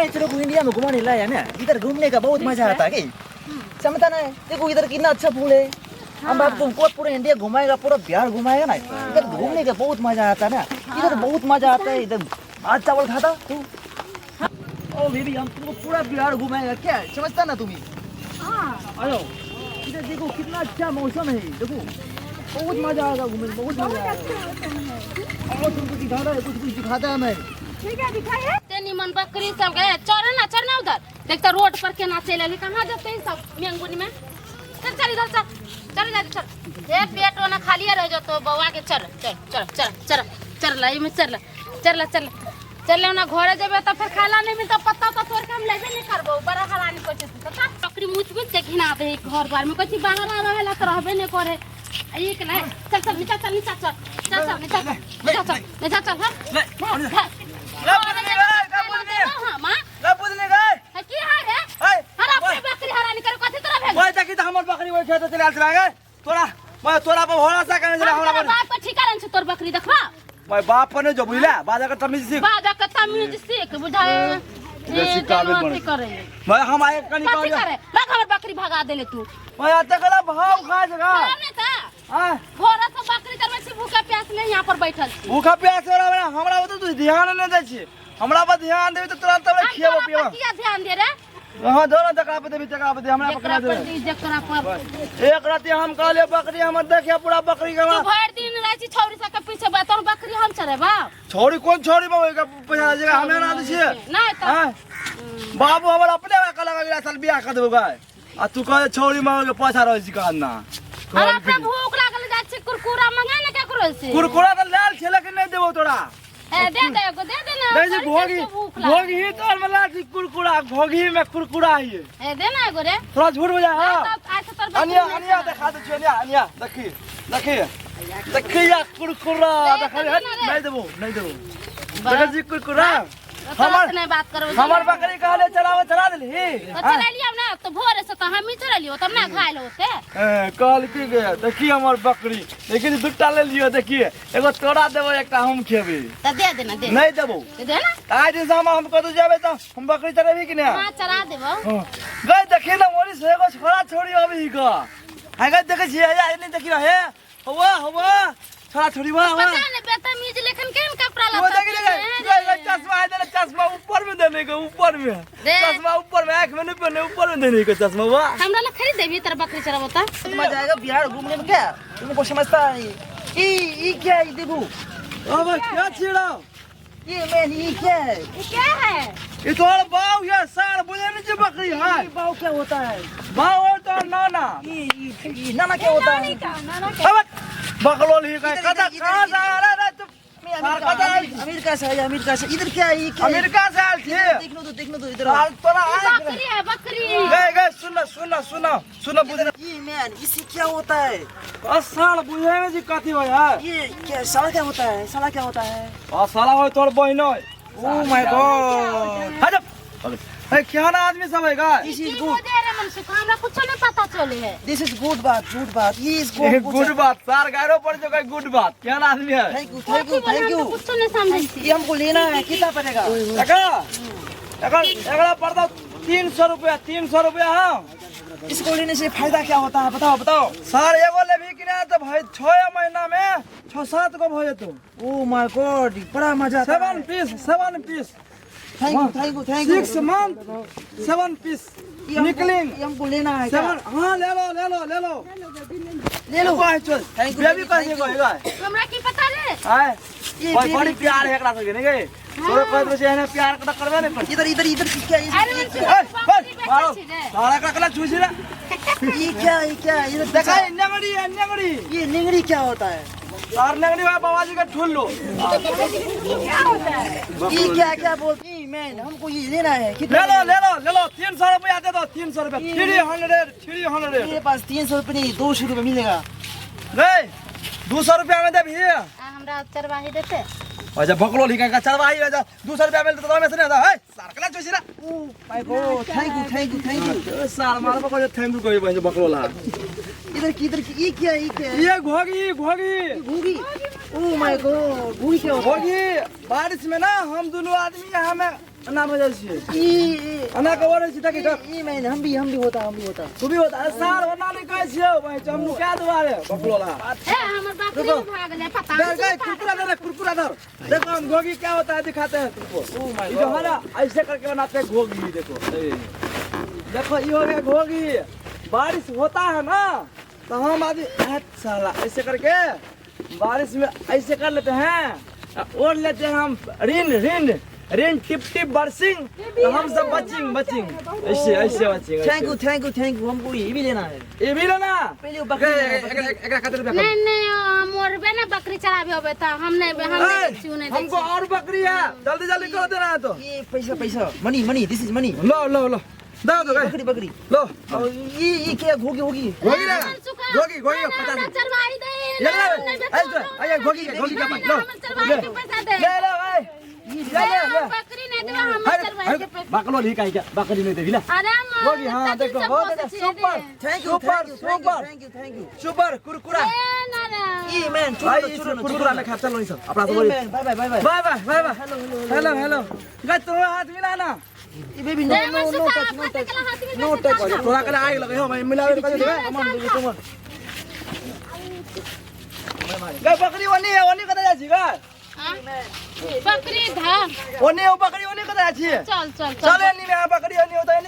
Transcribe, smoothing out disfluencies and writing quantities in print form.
मैं तेरे को इंडिया में घुमाने लाया ना, इधर घूमने का बहुत मजा आता है। समझता ना? देखो इधर कितना अच्छा फूल है। हम आप तुमको पूरा इंडिया घुमाएगा, पूरा बिहार घुमाएगा ना। इधर घूमने का बहुत मजा आता है ना, इधर बहुत मजा आता है। इधर आज चावल खाता तू? ओ बेबी, हम तुमको पूरा बिहार घुमाएगा, क्या समझता ना तुम्हें? आयो इधर देखो कितना अच्छा मौसम है। देखो बहुत मजा आएगा घूमने, बहुत मजा आएगा। और तुमको दिखाना है, कुछ दिखाता है मैं। ठीक है दिखाइए। ते निमन बकरी सब गए चढ़ना उधर देखता रोड पर के ना चले कहाँ जाते हैं सब मेंगुनी में। चल चल इधर चल जा चल। ये पेट ना खाली रह जाओ तो बउआ के चल चल चल चल चल चल ला में चल चल चल चल ना घरे जेबे तो फिर खाला नहीं मिलता पत्ता तो तोड़ के हम लेबे नहीं करबो बड़ा हरानी कोचे तो बकरी मुछ मुछ देखी ना आवे घर बार में कोची बाहर रहेला तो रहबे नहीं करे। एक ले चल चल नीचे चल नीचे चल चल चल नीचे नीचे चल हां तोरा पर भरोसा करने चला हमरा पर बाप पर ठिकाना छ तोर बकरी देखबा मैं बाप पर नहीं जो बुझला बाजा का तमीज सीख बाजा का तमीज सीख बुझाए ये सिखावे बन करे मैं हम आए कनी कथि करे लग हमर बकरी भगा देले तू मैं आते कला भाव खा जगह नहीं था हां घोड़ा से बकरी करबे छी भूखा प्यास में यहां पर बैठल छी भूखा प्यास हमरा बता तू ध्यान नहीं दे छी हमरा पर ध्यान देबे तो तुरंत तबे खियाबो पियाबो क्या ध्यान दे रे हां दोनों जगह पे देबे जगह पे हमरा पकड़ा दे एक रात हम कहले बकरी हम देखे पूरा बकरी के भर दिन रह छी छौरी सब के पीछे बतौर बकरी हम चरेबा छोरी कौन छोरी में का पैसा जगह हमें ना दी छी नहीं तो बाबू हमर अपने कला अगला साल बियाह कर देबो गाय आ तू कहे छोरी मांगे के पैसा रह छी कहना अरे अपना भूख लागल जा छी कुरकुरा मंगा ना क्या करो से कुरकुरा का लाल खेले के नहीं देबो तोरा ए दे दे एगो दे दे ना नहीं भोगी ही तोर में लाठी कुरकुरा भोगी में कुरकुरा है ए दे ना एगो रे थोड़ा झूठ बजा हां आज से तोर अनिया दिखा दे छनिया अनिया देखी या कुरकुरा देखा नहीं देबो देखा जी कुरकुरा हमर नहीं बात करबो हमर बकरी कहले चला देली तो चला लिया ना तो भोरे से तो हम ही चला लियो तब ना घायल होते कहल की गया देखी हमर बकरी लेकिन दुटा ले लियो देखिए एगो तोड़ा देबो एकटा हम खेबे तो दे देना दे नहीं देबो दे ना आज दिन शाम हम कतो जाबे तो हम बकरी चढ़ेबी कि ना हां चला देबो गई देखी ना मोरी से एगो छोरा छोरी अभी का है गई देखे छी या नहीं देखी रहे हवा छोरा छोरी वाह पता नहीं बदतमीज लेकिन केन कपड़ा लगा वो देखिए चश्मा है देना चश्मा ऊपर में देने का ऊपर में चश्मा ऊपर में आंख में नहीं पहने ऊपर में देने का चश्मा वाह हमरा ला खरीद देबी तेरा बकरी चराबो त मजा आएगा बिहार घूमने में। क्या तुमको समझता है ये क्या है देखो अब क्या छेड़ा ये मैन ये क्या है ये तो बाव या सार बुझे नहीं जो बकरी है बाव क्या होता है बाव और तो नाना ये नाना क्या होता है अब बकलोल ही का कदा कहां जा रहा है तू अमेरिका से है अमेरिका से इधर क्या है अमेरिका से आल थे देखनो तो इधर तोरा बकरी है बकरी गए सुनो बुझना ये मैन इसी क्या होता है साल बुझे में जी कथी हो यार ये क्या साला क्या होता है साला हो तोर बहन ओ माय गॉड हट है क्या ना आदमी सब है गाइस दिस इज गुड हमरा कुछ नहीं पता चले है दिस इज गुड बात ये इज गुड बात सार गायरो पर जो है गुड बात क्या ना आदमी है थैंक यू कुछ नहीं समझी ये हमको लेना है कितना पड़ेगा अगला पड़ता 300 रुपया हाँ इसको लेने से फायदा क्या होता है बताओ सर एगो लेबी कि ना तो भाई 6 महीना में 6-7 को भजे तो ओ माय गॉड बड़ा मजा 7 piece thank you 6 month 7 piece निकलिंग हमको लेना है 7 हां ले लो चल थैंक यू बेबी पास एगो हमरा की पता रे हां ये बड़ी प्यार है एकरा संगे नहीं गए तोरे कहत बसे है प्यार का करबे नहीं पर इधर क्या मारो सारा का कला चूसी ना ये क्या इधर देखा निंगड़ी ये निंगड़ी क्या होता है सार निंगड़ी है बाबा जी का ठुल्लो क्या होता है ये क्या बोलती मैन हमको ये लेना है कितना ले लो 300 रुपया दे दो 300 रुपया 300 मेरे पास 300 रुपया नहीं 200 रुपया मिलेगा नहीं 200 रुपया में दे भी हमरा चरवाही देते अच्छा बकलो लिखा का चरवाही है 200 रुपया मिलता तो में से नहीं आता है सरकला चोसी ना oh my God thank you सार मार को थैंक यू कोई भाई बकलो ला इधर की ये क्या ये घोगी ओ माय गॉड घोगी क्या होगी बारिश में ना हम दोनों आदमी हमें अन्ना मजा छी ई अन्ना कवर छी तक ई मैं हम भी होता तू भी होता सार वरना नहीं कह छियो भाई चमनु क्या दुआरे बकलोला ए हमर बकरी भाग ले पता दर गए कुरकुरा दर देखो हम घोगी क्या होता है दिखाते हैं तुमको ये जो हमारा ऐसे करके बनाते हैं घोगी देखो देखो ये हो गया घोगी बारिश होता है ना तो हम आदमी साला ऐसे करके बारिश में ऐसे कर लेते हैं ओढ़ लेते हैं हम रिन टिप टिप बरसिंग तो हम सब बचिंग ऐसे ऐसे बचिंग थैंक यू हमको ये भी लेना है ये भी लेना पहले वो बकरी एकरा खातिर रुपया नहीं मोरबे ना बकरी चराबे होबे त हम नहीं छू नहीं हमको और बकरी है जल्दी कर देना है तो ये पैसा मनी दिस इज मनी लो दो बकरी लो और ये क्या घोगी घोगी ना घोगी 50 चरवाई दे ये घोगी का लो चरवाई के पैसा दे ले भाई ले बकरी नहीं देबा हम चरवाई के पैसा बकलो नहीं काई क्या बकरी नहीं देगी ना अरे घोगी हां देखो बहुत सुपर थैंक यू सुपर कुरकुरा ना रे ई मैन कुरकुरा में खा चलो नहीं सब अपना सब बाय हेलो गए तुम्हारे हाथ मिला ना ये बेबी नो टच थोड़ा कल आग लगे हो भाई मिला कर दे तुम गए बकरी ओनी कदा जाची गा बकरी धा ओनी बकरी ओनी कदा जाची चल चले नहीं में बकरी ओनी होता है